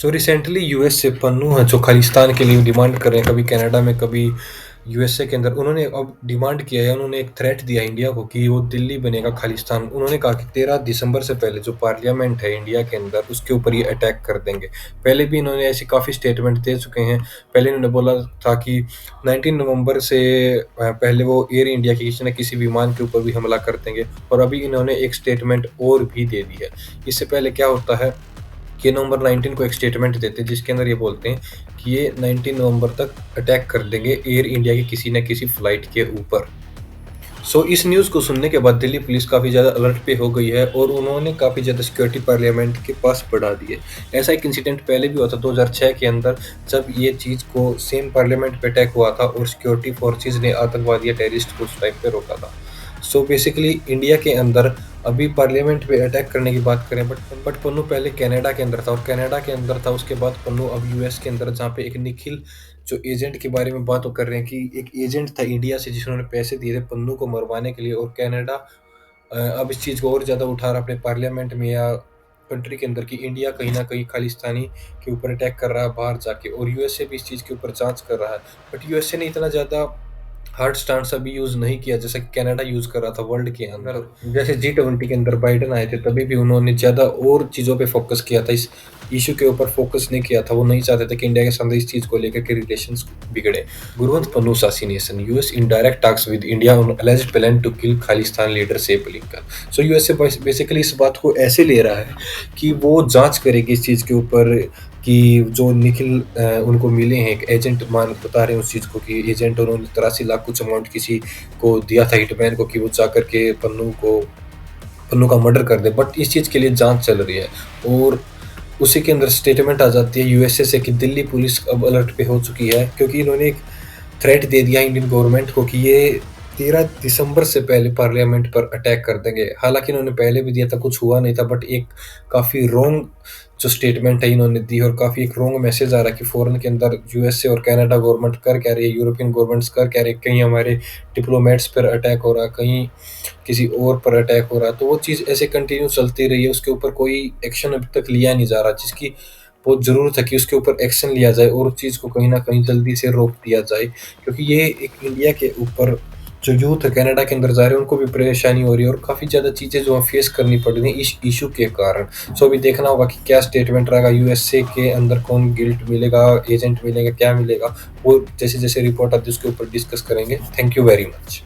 So recently US से पन्नू हैं जो खालिस्तान के लिए डिमांड कर रहे हैं, कभी कनाडा में कभी यूएसए के अंदर। उन्होंने अब डिमांड किया है, उन्होंने एक थ्रेट दिया इंडिया को कि वो दिल्ली बनेगा खालिस्तान। उन्होंने कहा कि 13 दिसंबर से पहले जो पार्लियामेंट है इंडिया के अंदर उसके ऊपर ये अटैक कर देंगे। पहले भी इन्होंने ऐसी काफ़ी स्टेटमेंट दे चुके हैं। पहले इन्होंने बोला था कि 19 नवंबर से पहले वो एयर इंडिया के किसी न किसी विमान के ऊपर भी हमला कर देंगे, और अभी इन्होंने एक स्टेटमेंट और भी दे दी है। इससे पहले क्या होता है कि नवंबर 19 को एक स्टेटमेंट देते हैं जिसके अंदर ये बोलते हैं कि ये 19 नवंबर तक अटैक कर देंगे एयर इंडिया की किसी न किसी फ्लाइट के ऊपर। सो इस न्यूज़ को सुनने के बाद दिल्ली पुलिस काफ़ी ज़्यादा अलर्ट पे हो गई है और उन्होंने काफ़ी ज़्यादा सिक्योरिटी पार्लियामेंट के पास बढ़ा दी है। ऐसा एक इंसिडेंट पहले भी हुआ था 2006 के अंदर, जब ये चीज़ को सेम पार्लियामेंट पे अटैक हुआ था और सिक्योरिटी फोर्सेस ने आतंकवादी या टेररिस्ट को उस टाइम पे रोका था। सो बेसिकली इंडिया के अंदर अभी पार्लियामेंट पे अटैक करने की बात करें, बट पन्नू पहले कनाडा के अंदर था, और कनाडा के अंदर था उसके बाद पन्नू अब यूएस के अंदर, जहाँ पे एक निखिल जो एजेंट के बारे में बात कर रहे हैं कि एक एजेंट था इंडिया से जिन्होंने पैसे दिए थे पन्नू को मरवाने के लिए, और कनाडा अब इस चीज़ को और ज़्यादा उठा रहा है अपने पार्लियामेंट में या कंट्री के अंदर कि इंडिया कहीं ना कहीं खालिस्तानी के ऊपर अटैक कर रहा है बाहर जाके, और यूएसए भी इस चीज़ के ऊपर जांच कर रहा है। बट यूएसए ने इतना ज़्यादा हार्ड स्टांस अभी यूज़ नहीं किया जैसा कि कनाडा यूज़ कर रहा था वर्ल्ड के अंदर। जैसे G20 के अंदर बाइडेन आए थे तभी भी उन्होंने ज़्यादा और चीज़ों पे फोकस किया था, इस इशू के ऊपर फोकस नहीं किया था। वो नहीं चाहते थे कि इंडिया के साथ इस चीज़ को लेकर के रिलेशंस बिगड़े। Gurwant Pannun assassination, US in direct talks with India on alleged plan to kill Khalistan leader Saif Ali Khan. So USA basically इस बात को ऐसे ले रहा है कि वो जांच करेगी इस चीज़ के ऊपर कि जो निखिल उनको मिले हैं, एक एजेंट मान बता रहे हैं उस चीज़ को कि एजेंट उन्होंने 83 लाख कुछ अमाउंट किसी को दिया था हिटमैन को कि वो जा करके पन्नू का मर्डर कर दे। बट इस चीज़ के लिए जांच चल रही है, और उसी के अंदर स्टेटमेंट आ जाती है यूएसए से कि दिल्ली पुलिस अब अलर्ट पे हो चुकी है, क्योंकि इन्होंने एक थ्रेट दे दिया इंडियन गवर्नमेंट को कि ये 13 दिसंबर से पहले पार्लियामेंट पर अटैक कर देंगे। हालांकि इन्होंने पहले भी दिया था, कुछ हुआ नहीं था, बट एक काफ़ी रॉन्ग जो स्टेटमेंट है इन्होंने दी, और काफ़ी एक रॉन्ग मैसेज आ रहा है कि फॉरेन के अंदर यूएसए और कनाडा गवर्नमेंट कर क्या रही है, यूरोपियन गवर्नमेंट्स कर क्या रही है, कहीं हमारे डिप्लोमेट्स पर अटैक हो रहा, कहीं किसी और पर अटैक हो रहा। तो वो चीज़ ऐसे कंटिन्यू चलती रही है, उसके ऊपर कोई एक्शन अभी तक लिया नहीं जा रहा, जिसकी बहुत ज़रूरत है कि उसके ऊपर एक्शन लिया जाए और उस चीज़ को कहीं न कहीं जल्दी से रोक दिया जाए, क्योंकि ये एक इंडिया के ऊपर जो यूथ कनाडा के अंदर जा रहे हैं उनको भी परेशानी हो रही है, और काफ़ी ज़्यादा चीज़ें जो है फेस करनी पड़ रही हैं इस इशू के कारण। सो अभी देखना होगा कि क्या स्टेटमेंट रहेगा, यूएसए के अंदर कौन गिल्ट मिलेगा, एजेंट मिलेगा, क्या मिलेगा, वो जैसे जैसे रिपोर्ट आती है उसके ऊपर डिस्कस करेंगे। Thank you very much.